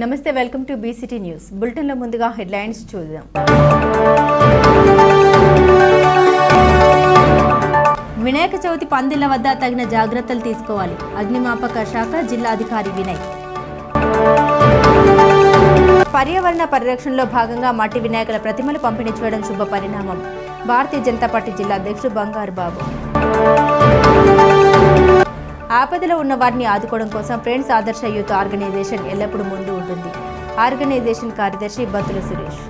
నమస్తే, welcome to BCT news bulletin లో ముందుగా హెడ్లైన్స్ చూద్దాం. వినాయక చవితి పందిళ్ల వద్ద తగిన జాగ్రత్తలు తీసుకోవాలి. అగ్నిమాపక శాఖ జిల్లా అధికారి వినయ్. పర్యావరణ పరిరక్షణలో భాగంగా మట్టి వినాయకుల ప్రతిమలు పంపిణీ చేయడం శుభ పరిణామం. భారతీయ జనతా పార్టీ జిల్లా అధ్యక్షుడు బంగారు బాబు. ఆపదలో ఉన్న వారిని ఆదుకోవడం కోసం ఫ్రెండ్స్ ఆదర్శ యూత్ ఆర్గనైజేషన్ ఎల్లప్పుడూ ముందు ఉంటుంది. ఆర్గనైజేషన్ కార్యదర్శి బత్తుల సురేష్.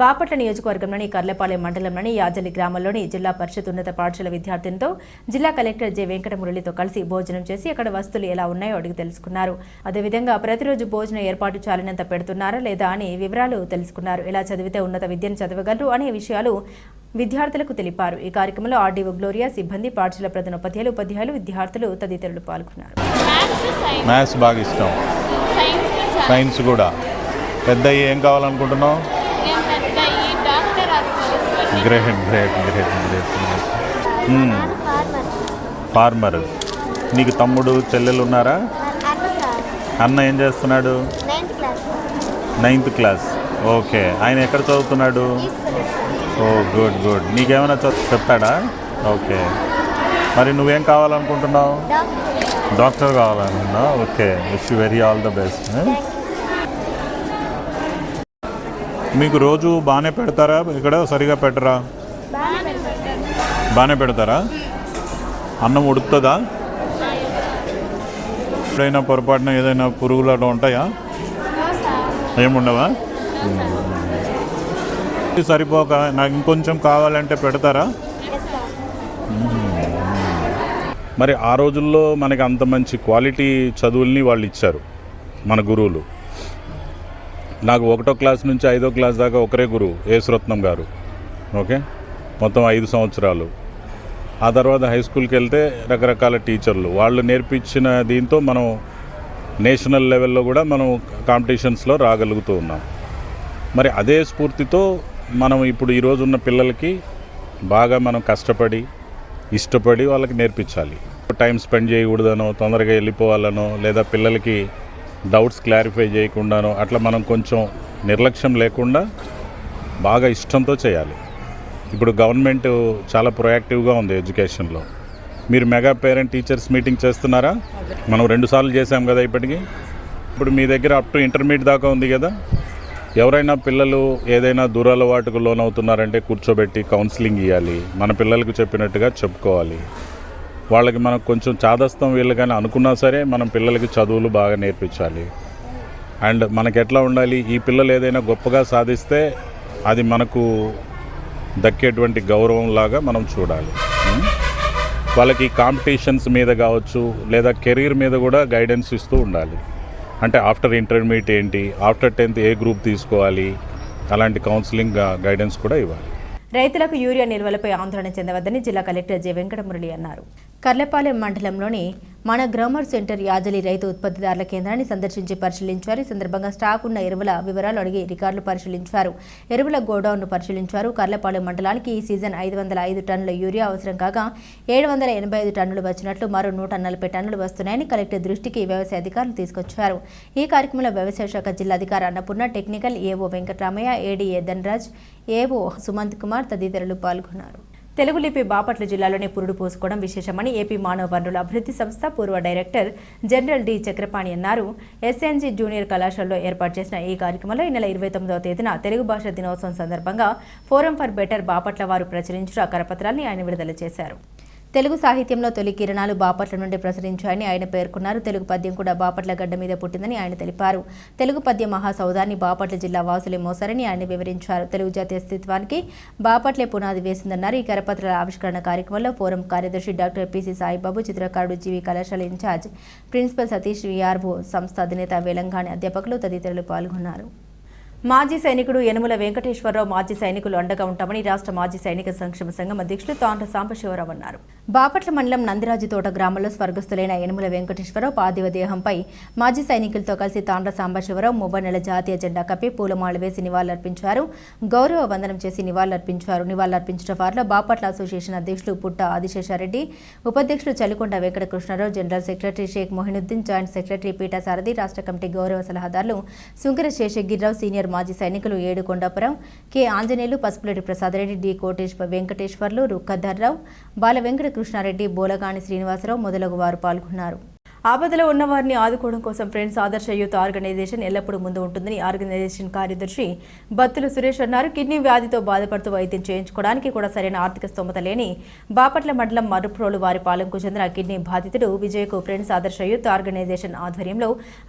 బాపట్ల నియోజకవర్గంలోని కర్లపాలెం మండలంలోని యాజలి గ్రామంలోని జిల్లా పరిషత్ ఉన్నత పాఠశాల విద్యార్థులతో జిల్లా కలెక్టర్ జె వెంకటమురళితో కలిసి భోజనం చేసి అక్కడ వస్తువులు ఎలా ఉన్నాయో అడిగి తెలుసుకున్నారు. అదేవిధంగా ప్రతిరోజు భోజనం ఏర్పాటు చాలినంత పెడుతున్నారా లేదా అని వివరాలు తెలుసుకున్నారు. ఎలా చదివితే ఉన్నత విద్యను చదవగలరు అనే విషయాలు విద్యార్థులకు తెలిపారు. ఈ కార్యక్రమంలో ఆర్డీఓ గ్లోరియా, సిబ్బంది, పాఠశాల ప్రధానోపాధ్యాయులు, ఉపాధ్యాయులు, విద్యార్థులు తదితరులు పాల్గొన్నారు. మ్యాథ్స్ బాగా ఇష్టం, సైన్స్ కూడా. పెద్ద ఏం కావాలనుకుంటున్నావు? Great great great great. Farmer. నీకు తమ్ముడు చెల్లెలు ఉన్నారా? అన్న ఏం చేస్తున్నాడు? 9th class. ఓకే, ఆయన ఎక్కడ చదువుతున్నాడు? Oh good good. నీకేమైనా చెప్తాడా? ఓకే, మరి నువ్వేం కావాలనుకుంటున్నావు? డాక్టర్ కావాలనుకున్నావు. Okay, wish you very all the best. మీకు రోజు బాగానే పెడతారా? ఇక్కడ సరిగా పెట్టరా? బాగానే పెడతారా? అన్నం ఉడుకుతుందా? ఎప్పుడైనా పొరపాటున ఏదైనా పురుగులు అట్లా ఉంటాయా? ఏముండవా? సరిపోక నాకు ఇంకొంచెం కావాలంటే పెడతారా? మరి ఆ రోజుల్లో మనకి అంత మంచి క్వాలిటీ చదువుల్ని వాళ్ళు ఇచ్చారు మన గురువులు. నాకు 1వ క్లాస్ నుంచి 5వ క్లాస్ దాకా ఒకరే గురువు, యేసురత్నం గారు. ఓకే, మొత్తం 5 సంవత్సరాలు. ఆ తర్వాత హై స్కూల్కి వెళ్తే రకరకాల టీచర్లు వాళ్ళు నేర్పించిన దీంతో మనం నేషనల్ లెవెల్లో కూడా మనం కాంపిటీషన్స్లో రాగలుగుతూ ఉన్నాం. మరి అదే స్ఫూర్తితో మనం ఇప్పుడు ఈరోజు ఉన్న పిల్లలకి బాగా మనం కష్టపడి ఇష్టపడి వాళ్ళకి నేర్పించాలి. టైం స్పెండ్ చేయకూడదనో, తొందరగా వెళ్ళిపోవాలనో, లేదా పిల్లలకి డౌట్స్ క్లారిఫై చేయకుండానో అట్లా మనం కొంచెం నిర్లక్ష్యం లేకుండా బాగా ఇష్టంతో చేయాలి. ఇప్పుడు గవర్నమెంట్ చాలా ప్రొయాక్టివ్గా ఉంది ఎడ్యుకేషన్లో. మీరు మెగా పేరెంట్ టీచర్స్ మీటింగ్ చేస్తున్నారా? మనం 2 సార్లు చేసాం కదా ఇప్పటికీ. ఇప్పుడు మీ దగ్గర అప్ టు ఇంటర్మీడియట్ దాకా ఉంది కదా. ఎవరైనా పిల్లలు ఏదైనా దురలవాటుకు లోనవుతున్నారంటే కూర్చోబెట్టి కౌన్సిలింగ్ ఇవ్వాలి. మన పిల్లలకు చెప్పినట్టుగా చెప్పుకోవాలి. వాళ్ళకి మనకు కొంచెం చాదస్తం వీళ్ళు కానీ అనుకున్నా సరే మనం పిల్లలకి చదువులు బాగా నేర్పించాలి. అండ్ మనకి ఎట్లా ఉండాలి, ఈ పిల్లలు ఏదైనా గొప్పగా సాధిస్తే అది మనకు దక్కేటువంటి గౌరవం లాగా మనం చూడాలి. వాళ్ళకి కాంపిటీషన్స్ మీద కావచ్చు లేదా కెరీర్ మీద కూడా గైడెన్స్ ఇస్తూ ఉండాలి. అంటే ఆఫ్టర్ ఇంటర్మీడియట్ ఏంటి, ఆఫ్టర్ 10th ఏ గ్రూప్ తీసుకోవాలి, అలాంటి కౌన్సిలింగ్ గైడెన్స్ కూడా ఇవ్వాలి. రైతులకు యూరియా నిల్వలపై ఆందోళన చెందవద్దని జిల్లా కలెక్టర్ జె వెంకటమురళి అన్నారు. కర్లపాలెం మండలంలోని మన గ్రోమర్ సెంటర్ యాజలి రైతు ఉత్పత్తిదారుల కేంద్రాన్ని సందర్శించి పరిశీలించారు. ఈ సందర్భంగా స్టాక్ ఉన్న ఎరువుల వివరాలు అడిగి రికార్డులు పరిశీలించారు. ఎరువుల గోడౌన్ను పరిశీలించారు. కర్లపాలెం మండలానికి ఈ సీజన్ 505 టన్నుల యూరియా అవసరం కాగా 785 టన్నులు వచ్చినట్లు, మరో 140 టన్నులు వస్తున్నాయని కలెక్టర్ దృష్టికి వ్యవసాయ అధికారులు తీసుకొచ్చారు. ఈ కార్యక్రమంలో వ్యవసాయ శాఖ జిల్లా అధికారి అన్నపూర్ణ, టెక్నికల్ ఏవో వెంకటరామయ్య, ఏడీఏ ధనరాజ్, ఏవో సుమంత్ కుమార్ తదితరులు పాల్గొన్నారు. తెలుగు లిపి బాపట్ల జిల్లాలోనే పురుడు పోసుకోవడం విశేషమని ఏపీ మానవ వనరుల అభివృద్ధి సంస్థ పూర్వ డైరెక్టర్ జనరల్ డి చక్రపాణి అన్నారు. ఎస్ఎన్జి జూనియర్ కళాశాలలో ఏర్పాటు చేసిన ఈ కార్యక్రమంలో ఈ నెల 29వ తేదీన తెలుగు భాష దినోత్సవం సందర్భంగా ఫోరం ఫర్ బెటర్ బాపట్ల వారు ప్రచురించిన కరపత్రాన్ని ఆయన విడుదల చేశారు. తెలుగు సాహిత్యంలో తొలి కిరణాలు బాపట్ల నుండి ప్రసరించాయని ఆయన పేర్కొన్నారు. తెలుగు పద్యం కూడా బాపట్ల గడ్డ మీద పుట్టిందని ఆయన తెలిపారు. తెలుగు పద్య మహాసౌధాన్ని బాపట్ల జిల్లా వాసులే మోసారని ఆయన వివరించారు. తెలుగు జాతి అస్తిత్వానికి బాపట్లే పునాది వేసిందన్నారు. ఈ కరపత్రాల ఆవిష్కరణ కార్యక్రమంలో ఫోరం కార్యదర్శి డాక్టర్ పిసి సాయిబాబు, చిత్రకారుడు జీవి కళాశాల ఇన్ఛార్జ్ ప్రిన్సిపల్ సతీష్, విఆర్ఓ సంస్థ అధినేత వేలంగాణి అధ్యాపకులు తదితరులు పాల్గొన్నారు. మాజీ సైనికుడు యనుమల వెంకటేశ్వరరావు మాజీ సైనికులు అండగా ఉంటామని రాష్ట్ర మాజీ సైనిక సంక్షేమ సంఘం అధ్యక్షులు తాండ్ర సాంబశివరావు అన్నారు. బాపట్ల మండలం నందిరాజుతోట గ్రామంలో స్వర్గస్థులైన యనుమల వెంకటేశ్వరరావు పార్థివ దేహంపై మాజీ సైనికులతో కలిసి తాండ్ర సాంబశివరావు మువ్వన్నెల జాతీయ జెండా కప్పి పూలమాల వేసి నివాళులర్పించారు. గౌరవ వందనం చేసి నివాళులర్పించారు. నివాళులర్పించిన వారిలో బాపట్ల అసోసియేషన్ అధ్యక్షులు పుట్ట ఆదిశేషారెడ్డి, ఉపాధ్యక్షులు Chalikonda Venkatakrishnarao, general secretary Sheikh Mohinuddin, joint secretary Peetha Sarathi, రాష్ట్ర కమిటీ గౌరవ సలహాదారులు సుంకర శేషగిరిరావు, సీనియర్ మాజీ సైనికులు ఏడు కొండాపురం, కె ఆంజనేయులు, పసుపులేటి ప్రసాదరెడ్డి, డి వెంకటేశ్వర్లు, రుక్కధర్రావు, బాల వెంకటకృష్ణారెడ్డి, బోలగాని శ్రీనివాసరావు మొదలగు వారు పాల్గొన్నారు. ఆపదలో ఉన్న వారిని ఆదుకోవడం కోసం ఫ్రెండ్స్ ఆదర్శ యూత్ ఆర్గనైజేషన్ ఎల్లప్పుడూ ముందు ఉంటుందని ఆర్గనైజేషన్ కార్యదర్శి బత్తులు సురేష్ అన్నారు. కిడ్నీ వ్యాధితో బాధపడుతూ వైద్యం చేయించుకోవడానికి కూడా సరైన ఆర్థిక స్తోమత లేని బాపట్ల మండలం మరుప్రోలు వారిపాలెంకు చెందిన కిడ్నీ బాధితుడు విజయ్కు ఫ్రెండ్స్ ఆదర్శ యూత్ ఆర్గనైజేషన్ ఆధ్వర్యంలో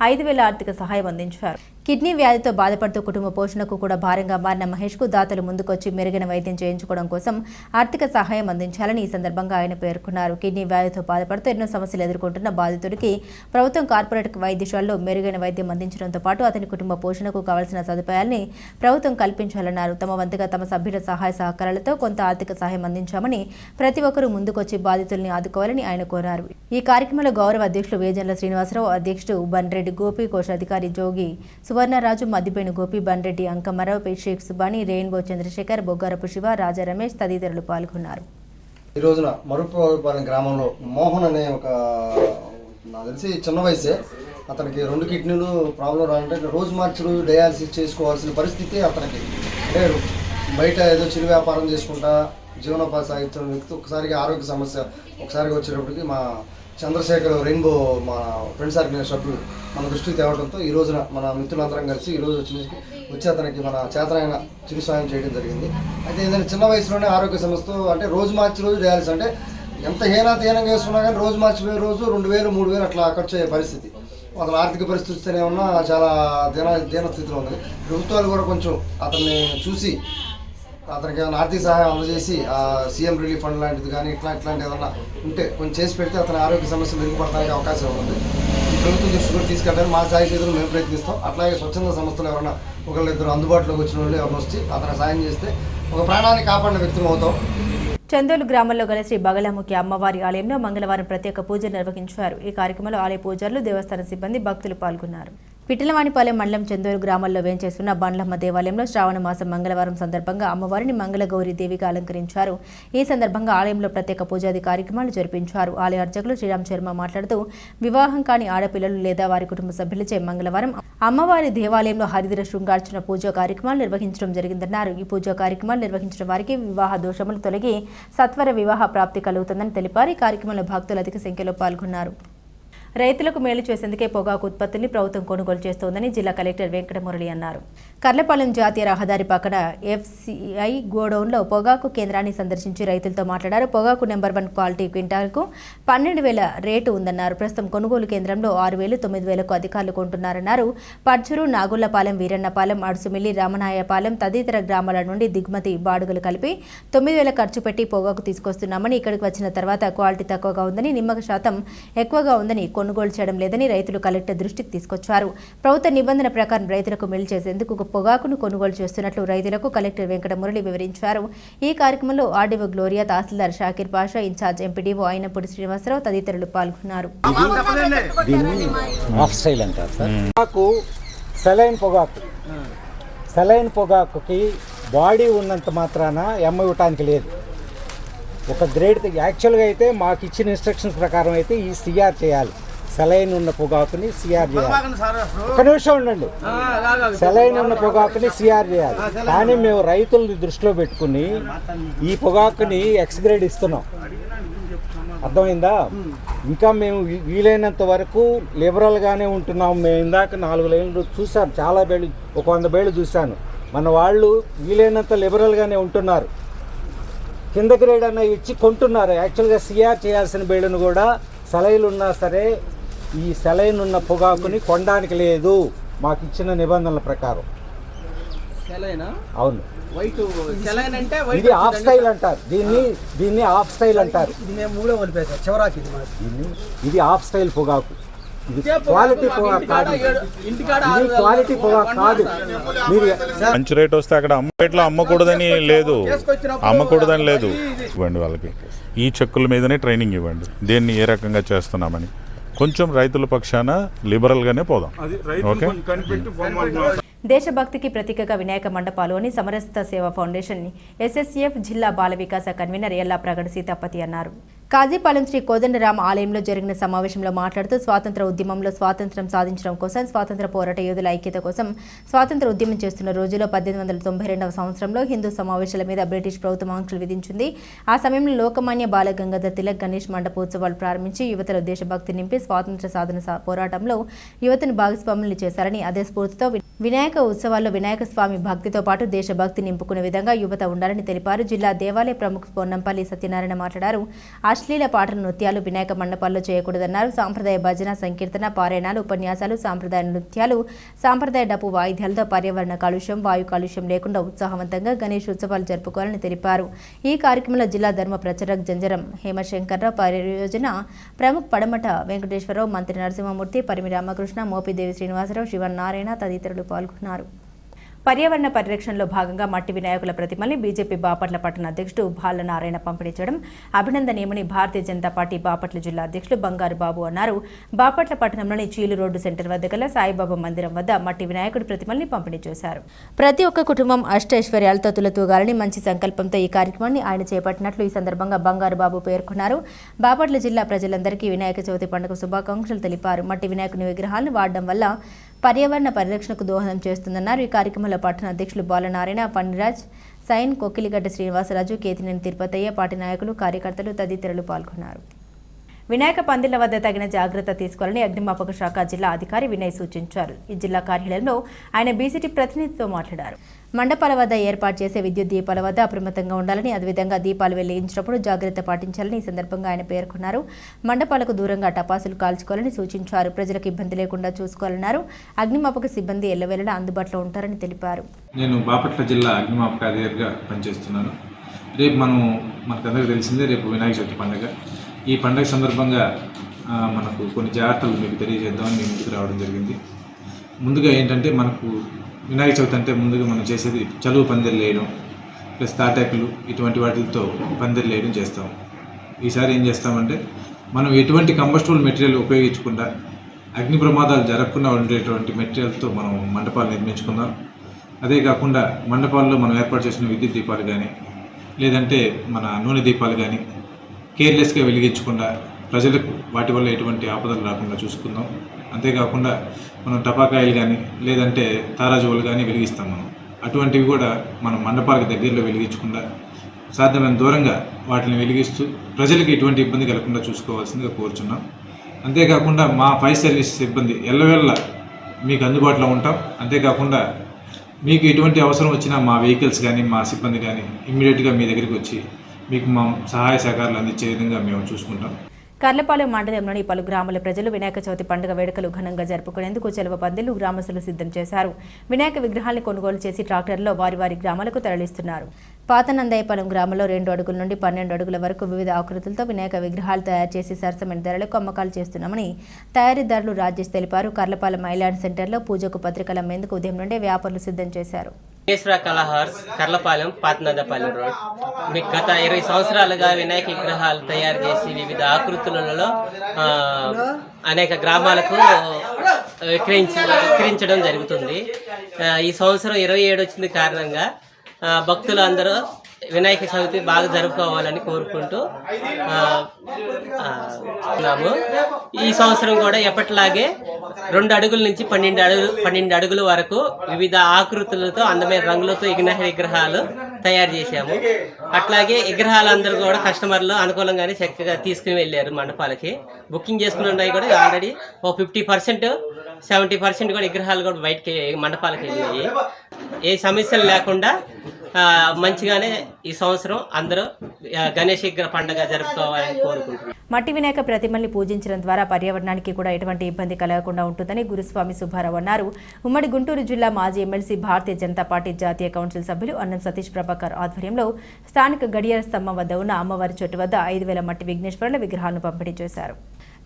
5,000 ఆర్థిక సహాయం అందించారు. కిడ్నీ వ్యాధితో బాధపడుతూ కుటుంబ పోషణకు కూడా భారంగా మారిన మహేష్కు దాతలు ముందుకొచ్చి మెరుగైన వైద్యం చేయించుకోవడం కోసం ఆర్థిక సహాయం అందించాలని ఈ సందర్భంగా ఆయన పేర్కొన్నారు. కిడ్నీ వ్యాధితో బాధపడుతూ ఎన్నో సమస్యలు ఎదుర్కొంటున్న బాధితుడికి ప్రభుత్వం కార్పొరేట్ వైద్యశాలలో మెరుగైన వైద్యం అందించడంతో పాటు అతని కుటుంబ పోషణకు కావాల్సిన సదుపాయాల్ని ప్రభుత్వం కల్పించాలన్నారు. తమ వంతుగా తమ సభ్యుల సహాయ సహకారాలతో కొంత ఆర్థిక సహాయం అందించామని ప్రతి ఒక్కరూ ముందుకొచ్చి బాధితుల్ని ఆదుకోవాలని ఆయన కోరారు. ఈ కార్యక్రమంలో గౌరవ అధ్యక్షులు వేజన్ల శ్రీనివాసరావు, అధ్యక్షుడు బండ్రెడ్డి గోపి, కోశాధికారి జోగి సువర్ణరాజు, మద్దిపేను గోపి, బండ్రెడ్డి అంకమ్మరావు, షేక్ సుబాని, రెయిన్బో చంద్రశేఖర్, బొగ్గారపు శివ, రాజా రమేష్ తదితరులు పాల్గొన్నారు. ఈ రోజున మరుపుపాలెం గ్రామంలో మోహన్ అనే ఒక నాకు తెలిసి చిన్న వయసే, అతనికి 2 కిడ్నీలు ప్రాబ్లం రాలంటే రోజు మార్చి రోజు డయాలసిస్ చేసుకోవాల్సిన పరిస్థితి అతనికి. అంటే బయట ఏదో చిరు వ్యాపారం చేసుకుంటా జీవనోపాధి సాగిస్తున్న వ్యక్తి ఒకసారిగా ఆరోగ్య సమస్య ఒకసారిగా వచ్చేటప్పటికి మా చంద్రశేఖర్ రెయిన్బో మా ఫ్రెండ్స్ ఆర్గనైజేషన్ సభ్యులు మన దృష్టికి తేవడంతో ఈ రోజున మన మిత్రులందరం కలిసి ఈరోజు వచ్చి అతనికి మన చేతనైన చిరు సాయం చేయడం జరిగింది. అయితే ఏదైనా చిన్న వయసులోనే ఆరోగ్య సమస్యతో అంటే రోజు మార్చి రోజు డయాలసిస్ అంటే ఎంత హీనంగా వేసుకున్నా కానీ రోజు మార్చిపోయే రోజు 2,000, 3,000 అట్లా ఖర్చు అయ్యే పరిస్థితి. అతని ఆర్థిక పరిస్థితినే ఉన్నా చాలా దీన స్థితిలో ఉంది. ప్రభుత్వాలు కూడా కొంచెం అతన్ని చూసి అతనికి ఏమైనా ఆర్థిక సహాయం అందజేసి సీఎం రిలీఫ్ ఫండ్ లాంటిది కానీ ఇట్లాంటి ఏదన్నా ఉంటే కొంచెం చేసి పెడితే అతని ఆరోగ్య సమస్యలు మెరుగుపడడానికి అవకాశం ఉంది. ఈ ప్రభుత్వం దృష్టి కూడా తీసుకెళ్ళడానికి మా సాయి చేతులు మేము ప్రయత్నిస్తాం. అట్లాగే స్వచ్ఛంద సంస్థలు ఎవరైనా ఒకళ్ళిద్దరు అందుబాటులోకి వచ్చిన వాళ్ళు ఎవరైనా వచ్చి అతను సాయం చేస్తే ఒక ప్రాణాన్ని కాపాడిన వ్యక్తులు అవుతాం. చందోలు గ్రామంలో గల శ్రీ బగలాముఖి అమ్మవారి ఆలయంలో మంగళవారం ప్రత్యేక పూజలు నిర్వహించారు. ఈ కార్యక్రమంలో ఆలయ పూజారులు, దేవస్థాన సిబ్బంది, భక్తులు పాల్గొన్నారు. పిట్టలవానిపాలెం మండలం చందోలు గ్రామంలో వేంచేస్తున్న బండ్లమ్మ దేవాలయంలో శ్రావణ మాసం మంగళవారం సందర్భంగా అమ్మవారిని మంగళగౌరి దేవిగా అలంకరించారు. ఈ సందర్భంగా ఆలయంలో ప్రత్యేక పూజాది కార్యక్రమాలు జరిపించారు. ఆలయ అర్చకులు శ్రీరామ్ శర్మ మాట్లాడుతూ వివాహం కాని ఆడపిల్లలు లేదా వారి కుటుంబ సభ్యులచే మంగళవారం అమ్మవారి దేవాలయంలో హరిద్ర శృంగార్చన పూజా కార్యక్రమాలు నిర్వహించడం జరిగిందన్నారు. ఈ పూజా కార్యక్రమాలు నిర్వహించిన వారికి వివాహ దోషములు తొలగి సత్వర వివాహ ప్రాప్తి కలుగుతుందని తెలిపారు. ఈ కార్యక్రమంలో భక్తులు అధిక సంఖ్యలో పాల్గొన్నారు. రైతులకు మేలు చేసేందుకే పొగాకు ఉత్పత్తుల్ని ప్రభుత్వం కొనుగోలు చేస్తోందని జిల్లా కలెక్టర్ వెంకటమురళి అన్నారు. కర్లపాలెం జాతీయ రహదారి పక్కన FCI గోడౌన్లో పొగాకు కేంద్రాన్ని సందర్శించి రైతులతో మాట్లాడారు. పొగాకు నెంబర్ 1 క్వాలిటీ క్వింటాల్కు 12,000 రేటు ఉందన్నారు. ప్రస్తుతం కొనుగోలు కేంద్రంలో 6,000, 9,000కు అధికారులు కొంటున్నారన్నారు. పడ్చూరు, నాగుళ్లపాలెం, వీరన్నపాలెం, అడుసుమిల్లి, రామనాయపాలెం తదితర గ్రామాల నుండి దిగుమతి బాడుగులు కలిపి 9,000 ఖర్చు పెట్టి పొగాకు తీసుకొస్తున్నామని, ఇక్కడికి వచ్చిన తర్వాత క్వాలిటీ తక్కువగా ఉందని, నిమ్మక శాతం ఎక్కువగా ఉందని కొనుగోలు చేయడం లేదని రైతులు కలెక్టర్ దృష్టికి తీసుకొచ్చారు. ప్రభుత్వ నిబంధన ప్రకారం రైతులకు మేలు చేసేందుకు పొగాకును కొనుగోలు చేస్తున్నట్లు రైతులకు కలెక్టర్ వెంకటమురళి వివరించారు. ఈ కార్యక్రమంలో ఆర్డీఓ గ్లోరియా, తహసీల్దార్ షాకీర్ పాషా, ఇన్ఛార్జ్ ఎంపీడీఓ అయినపూడి శ్రీనివాసరావు తదితరులు పాల్గొన్నారు. సెలైన్ పొగాకుకి బాడీ ఉన్నంత మాత్రాన ఇవ్వటానికి లేదు. ఒక గ్రేడ్ యాక్చువల్గా అయితే మాకు ఇచ్చిన ఇన్స్ట్రక్షన్స్ ప్రకారం అయితే ఈ సిఆర్ చేయాలి. సెలైన్ ఉన్న పొగాకుని సిఆర్ చేయాలి. ఒక నిమిషం ఉండండి. సెలైన్ ఉన్న పొగాకుని సిఆర్ చేయాలి. కానీ మేము రైతుల్ని దృష్టిలో పెట్టుకుని ఈ పొగాకుని ఎక్స్ గ్రేడ్ ఇస్తున్నాం. అర్థమైందా? ఇంకా మేము వీలైనంత వరకు లిబరల్గానే ఉంటున్నాం. మేము ఇందాక 4 లైన్లు చూసాను, చాలా బేళ్ళు, ఒక 100 బేళ్ళు చూశాను. మన వాళ్ళు వీలైనంత లిబరల్గానే ఉంటున్నారు. కింద గ్రేడ్ అన్న ఇచ్చి కొంటున్నారు. యాక్చువల్గా సిఆర్ చేయాల్సిన బేళ్ళను కూడా సెలైన్ ఉన్నా సరే ఈ సెలైన్ ఉన్న పొగాకుని కొనడానికి లేదు మాకు ఇచ్చిన నిబంధనల ప్రకారం. అవును, ఇది ఆఫ్ స్టైల్ అంటారు. దీన్ని ఆఫ్ స్టైల్ అంటారు. ఇది ఆఫ్ స్టైల్ పొగాకు. ఇది క్వాలిటీ పొగాకు కాదు, ఇది క్వాలిటీ పొగాకు కాదు. మీరు మంచి రేట్ వస్తే అక్కడ రేట్లో అమ్మకూడదని లేదు, అమ్మకూడదని లేదు. ఇవ్వండి వాళ్ళకి, ఈ చెక్కుల మీదనే ట్రైనింగ్ ఇవ్వండి, దేన్ని ఏ రకంగా చేస్తున్నామని. కొంచెం రైతుల పక్షాన లిబరల్గానే పోదాం. ఓకే. దేశభక్తికి ప్రతీకగా వినాయక మండపాలు అని సమరస్త సేవా ఫౌండేషన్ ఎస్ఎస్ఎఫ్ జిల్లా బాల వికాస కన్వీనర్ ఎల్లా ప్రగడ సీతాపతి అన్నారు. కాజీపాలెం శ్రీ కోదండరామ ఆలయంలో జరిగిన సమావేశంలో మాట్లాడుతూ స్వాతంత్ర ఉద్యమంలో స్వాతంత్ర్యం సాధించడం కోసం, స్వాతంత్ర పోరాట యోధుల ఐక్యత కోసం స్వాతంత్ర ఉద్యమం చేస్తున్న రోజుల్లో 1892వ సంవత్సరంలో హిందూ సమావేశాల మీద బ్రిటిష్ ప్రభుత్వం ఆంక్షలు విధించింది. ఆ సమయంలో లోకమాన్య బాల గంగాధర్ తిలక్ గణేష్ మండపోత్సవాలు ప్రారంభించి యువతలో దేశభక్తి నింపి స్వాతంత్ర సాధన పోరాటంలో యువతను భాగస్వాములు చేశారని, అదే స్ఫూర్తితో వినాయక ఉత్సవాల్లో వినాయక స్వామి భక్తితో పాటు దేశభక్తి నింపుకునే విధంగా యువత ఉండాలని తెలిపారు. జిల్లా దేవాలయ ప్రముఖ పొన్నంపల్లి సత్యనారాయణ మాట్లాడారు. అశ్లీల పాటలు, నృత్యాలు వినాయక మండపాల్లో చేయకూడదన్నారు. సాంప్రదాయ భజన, సంకీర్తన, పారాయణాలు, ఉపన్యాసాలు, సాంప్రదాయ నృత్యాలు, సాంప్రదాయ డప్పు వాయిద్యాలతో పర్యావరణ కాలుష్యం, వాయు కాలుష్యం లేకుండా ఉత్సాహవంతంగా గణేష్ ఉత్సవాలు జరుపుకోవాలని తెలిపారు. ఈ కార్యక్రమంలో జిల్లా ధర్మ ప్రచారక్ జంజరం హేమశంకర్రావు, పరియోజన ప్రముఖ పడమట వెంకటేశ్వరరావు, మంత్రి నరసింహమూర్తి, పరిమి రామకృష్ణ, మోపిదేవి శ్రీనివాసరావు, శివనారాయణ తదితరులు పాల్గొన్నారు. పర్యావరణ పరిరక్షణలో భాగంగా మట్టి వినాయకుల ప్రతిమల్ని బీజేపీ బాపట్ల పట్టణ అధ్యక్షుడు భాళ్ల నారాయణ పంపిణీ చేయడం అభినందనీయమని భారతీయ జనతా పార్టీ బాపట్ల జిల్లా అధ్యక్షుడు బంగారు బాబు అన్నారు. బాపట్ల పట్టణంలోని చీలు రోడ్డు సెంటర్ వద్ద గల సాయిబాబా మందిరం వద్ద మట్టి వినాయకుడి ప్రతిమల్ని పంపిణీ చేశారు. ప్రతి ఒక్క కుటుంబం అష్టైశ్వర్యాలతో తులతూగాలని మంచి సంకల్పంతో ఈ కార్యక్రమాన్ని ఆయన చేపట్టినట్లు ఈ సందర్భంగా బంగారు బాబు పేర్కొన్నారు. బాపట్ల జిల్లా ప్రజలందరికీ వినాయక చవితి పండుగ శుభాకాంక్షలు తెలిపారు. మట్టి వినాయకుని విగ్రహాలను వాడడం వల్ల పర్యావరణ పరిరక్షణకు దోహదం చేస్తుందన్నారు. ఈ కార్యక్రమంలో పట్టణ అధ్యక్షులు బాలనారాయణ, పన్నిరాజ్, సైన్, కొక్కిలిగడ్డ శ్రీనివాసరాజు, కేతినేని తిరుపతయ్య, పార్టీ నాయకులు, కార్యకర్తలు తదితరులు పాల్గొన్నారు. వినాయక పందిళ్ల వద్ద తగిన జాగ్రత్త తీసుకోవాలని అగ్నిమాపక శాఖ జిల్లా అధికారి వినయ్ సూచించారు. ఈ జిల్లా కార్యాలయంలో ఆయన బీసీటీ ప్రతినిధితో మాట్లాడారు. మండపాల వద్ద ఏర్పాటు చేసే విద్యుత్ దీపాల వద్ద అప్రమత్తంగా ఉండాలని, అదేవిధంగా దీపాలు వెలిగించినప్పుడు జాగ్రత్త పాటించాలని ఈ సందర్భంగా ఆయన పేర్కొన్నారు. మండపాలకు దూరంగా టపాసులు కాల్చుకోవాలని సూచించారు. ప్రజలకు ఇబ్బంది లేకుండా చూసుకోవాలన్నారు. అగ్నిమాపక సిబ్బంది ఎల్లవేళలా అందుబాటులో ఉంటారని తెలిపారు. నేను బాపట్ల జిల్లా అగ్నిమాపక అధికారిగా పనిచేస్తున్నాను. రేపు మనకందరికీ తెలిసిందే, రేపు వినాయక చవితి పండుగ. ఈ పండుగ సందర్భంగా మనకు కొన్ని జాగ్రత్తలు మీకు తెలియజేద్దామని మేము ముందుకు రావడం జరిగింది. ముందుగా ఏంటంటే, మనకు వినాయక చవితి అంటే ముందుగా మనం చేసేది చలువ పందిర్లు వేయడం, ప్లస్ తాటాకులు ఇటువంటి వాటితో పందిర్లు వేయడం చేస్తాం. ఈసారి ఏం చేస్తామంటే, మనం ఎటువంటి కంబస్టబుల్ మెటీరియల్ ఉపయోగించకుండా అగ్ని ప్రమాదాలు జరగకుండా ఉండేటువంటి మెటీరియల్తో మనం మండపాలు నిర్మించుకుందాం. అదే కాకుండా మండపాల్లో మనం ఏర్పాటు చేసిన విద్యుత్ దీపాలు కానీ, లేదంటే మన నూనె దీపాలు కానీ కేర్లెస్గా వెలిగించకుండా ప్రజలకు వాటి వల్ల ఎటువంటి ఆపదలు రాకుండా చూసుకుందాం. అంతేకాకుండా మనం టపాకాయలు కానీ, లేదంటే తారాజువులు కానీ వెలిగిస్తాం. అటువంటివి కూడా మనం మండపాలకు దగ్గరలో వెలిగించకుండా సాధ్యమైన దూరంగా వాటిని వెలిగిస్తూ ప్రజలకు ఎటువంటి ఇబ్బంది కలగకుండా చూసుకోవాల్సిందిగా కోరుచున్నాం. అంతేకాకుండా మా ఫైర్ సర్వీస్ సిబ్బంది ఎల్లవేళ మీకు అందుబాటులో ఉంటాం. అంతేకాకుండా మీకు ఎటువంటి అవసరం వచ్చినా మా వెహికల్స్ కానీ, మా సిబ్బంది కానీ ఇమ్మీడియట్గా మీ దగ్గరికి వచ్చి మీకు మా సహాయ సహకారాలు అందించే విధంగా మేము చూసుకుంటాం. కర్లపాలెం మండలంలోని పలు గ్రామాల ప్రజలు వినాయక చవితి పండుగ వేడుకలు ఘనంగా జరుపుకునేందుకు చెలవ పందిళ్లు గ్రామస్తులు సిద్ధం చేశారు. వినాయక విగ్రహాలను కొనుగోలు చేసి ట్రాక్టర్లో వారి గ్రామాలకు తరలిస్తున్నారు. పాతనందాయపాలెం గ్రామంలో 2 అడుగుల నుండి 12 అడుగుల వరకు వివిధ ఆకృతులతో వినాయక విగ్రహాలు తయారు చేసి సరసమైన ధరలకు అమ్మకాలు చేస్తున్నామని తయారీదారులు రాజేష్ తెలిపారు. కర్లపాలెం ఐలాండ్ సెంటర్లో పూజకు పత్రికలు అమ్మేందుకు ఉదయం నుండే వ్యాపారులు సిద్ధం చేశారు. కళాహార్స్, కర్లపాలెం, పాతనందాయపాలెం రోడ్. మీకు గత 20 సంవత్సరాలుగా వినాయక విగ్రహాలు తయారు చేసి వివిధ ఆకృతులలో అనేక గ్రామాలకు విక్రయించడం జరుగుతుంది. ఈ సంవత్సరం 27 వచ్చింది కారణంగా భక్తులు అందరూ వినాయక చవితి బాగా జరుపుకోవాలని కోరుకుంటూ ఉన్నాము. ఈ సంవత్సరం కూడా ఎప్పటిలాగే 2 అడుగుల నుంచి 12 అడుగుల వరకు వివిధ ఆకృతులతో అందమైన రంగులతో వినాయక విగ్రహాలు తయారు చేశాము. అట్లాగే విగ్రహాలందరూ కూడా కస్టమర్లు అనుకూలంగానే చక్కగా తీసుకుని వెళ్ళారు. మండపాలకి బుకింగ్ చేసుకుని ఉన్నాయి కూడా ఆల్రెడీ 50%, 70% కూడా విగ్రహాలు కూడా బయటకి మండపాలకి వెళ్ళినాయి. ఏ సమస్యలు లేకుండా మంచిగానే ఈ సంవత్సరం అందరూ గణేష్ విగ్రహ పండుగ జరుపుకోవాలని కోరుకుంటున్నాం. మట్టి వినాయక ప్రతిమల్ని పూజించడం ద్వారా పర్యావరణానికి కూడా ఎటువంటి ఇబ్బంది కలగకుండా ఉంటుందని గురుస్వామి సుబ్బారావు అన్నారు. ఉమ్మడి గుంటూరు జిల్లా మాజీ ఎమ్మెల్సీ, భారతీయ జనతా పార్టీ జాతీయ కౌన్సిల్ సభ్యులు అన్నం సతీష్ ప్రభాకర్ ఆధ్వర్యంలో స్థానిక గడియార స్తంభం వద్ద ఉన్న అమ్మవారి చెట్టు వద్ద 5,000 మట్టి విఘ్నేశ్వరుల విగ్రహాలను పంపిణీ చేశారు.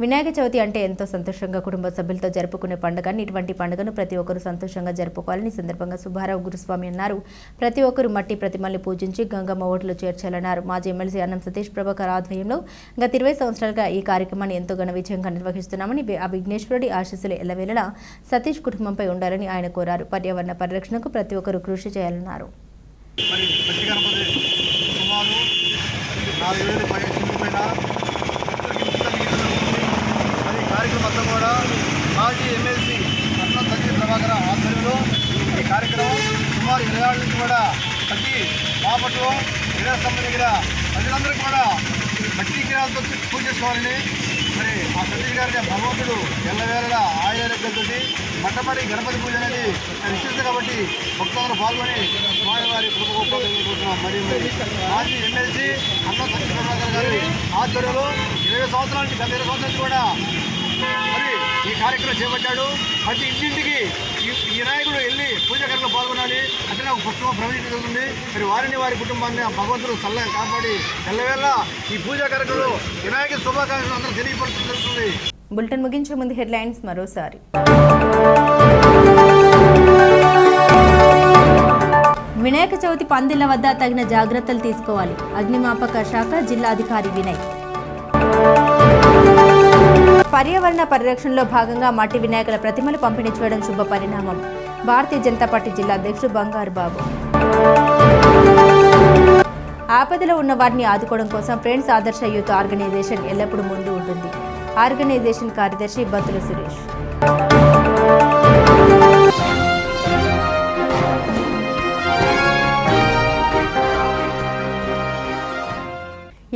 వినాయక చవితి అంటే ఎంతో సంతోషంగా కుటుంబ సభ్యులతో జరుపుకునే పండుగని ఇటువంటి పండుగను ప్రతి ఒక్కరూ సంతోషంగా జరుపుకోవాలని సందర్భంగా సుబ్బారావు గురుస్వామి అన్నారు. ప్రతి ఒక్కరూ మట్టి ప్రతిమల్ని పూజించి గంగమ్మ ఓట్లు చేర్చాలన్నారు. మాజీ ఎమ్మెల్సీ అన్నం సతీష్ ప్రభాకర్ ఆధ్వర్యంలో గత 20 సంవత్సరాలుగా ఈ కార్యక్రమాన్ని ఎంతో ఘన విజయంగా నిర్వహిస్తున్నామని, ఆ విఘ్నేశ్వరుడి ఆశీస్సులు ఎల్లవేళలా సతీష్ కుటుంబంపై ఉండాలని ఆయన కోరారు. పర్యావరణ పరిరక్షణకు ప్రతి ఒక్కరూ కృషి చేయాలన్నారు. కార్యక్రమం అంతా కూడా మాజీ ఎమ్మెల్సీ అన్నం సతీష్ ప్రభాకర్ ఆధ్వర్యంలో ఈ కార్యక్రమం సుమారు 20 ఏళ్ళ నుంచి కూడా ప్రతి బాపట్ల విరాస్తంభ దగ్గర ప్రజలందరూ కూడా మట్టి విగ్రహాలతో పూజ చేసుకోవాలని, మరి ఆ సతీష్ గారిని భగవంతుడు ఎల్లవేళలా ఆయుర్వేదంతో మొట్టమొదటి గణపతి పూజ అనేది విశిష్టత కాబట్టి భక్తులందరూ పాల్గొని స్వామివారి కృపకోరుకుంటున్నాం. మరియు మాజీ ఎమ్మెల్సీ అన్నం సతీష్ ప్రభాకర్ గారి ఆధ్వర్యంలో 20 సంవత్సరాల నుంచి గత 20 సంవత్సరాల నుంచి కూడా మరి ఈ కార్యక్రమం చేపట్టాడు. ప్రతి ఇంటింటికి ఈ నాయకుడు వెళ్ళి పూజా కార్యక్రమంలో పాల్గొనాలి అంటే నాకు పుస్తకం ప్రవేశించబడుతుంది. మరి వారిని వారి కుటుంబాన్ని భగవంతుడు చల్లగా కాపాడి ఎల్లవేళ ఈ పూజా కార్యక్రమంలో వినాయక శుభాకాంక్షలు అందరూ తెలియపడుతుంది. బులెటిన్ ముగించే ముందు హెడ్లైన్స్ మరోసారి. వినాయక చవితి పందిళ్ల వద్ద తగిన జాగ్రత్తలు తీసుకోవాలి. అగ్నిమాపక శాఖ జిల్లా అధికారి వినయ్. పర్యావరణ పరిరక్షణలో భాగంగా మట్టి వినాయకుల ప్రతిమలు పంపిణీ చేయడం శుభ పరిణామం. భారతీయ జనతా పార్టీ జిల్లా అధ్యక్షుడు బంగారు బాబు. ఆపదలో ఉన్న వారిని ఆదుకోవడం కోసం ఫ్రెండ్స్ ఆదర్శ యూత్ ఆర్గనైజేషన్ ఎల్లప్పుడూ ముందు ఉంటుంది. ఆర్గనైజేషన్ కార్యదర్శి బత్తుల సురేష్.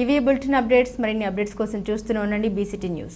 ఇవి బులెటిన్ అప్డేట్స్. మరిన్ని అప్డేట్స్ కోసం చూస్తూనే ఉండండి BCT న్యూస్.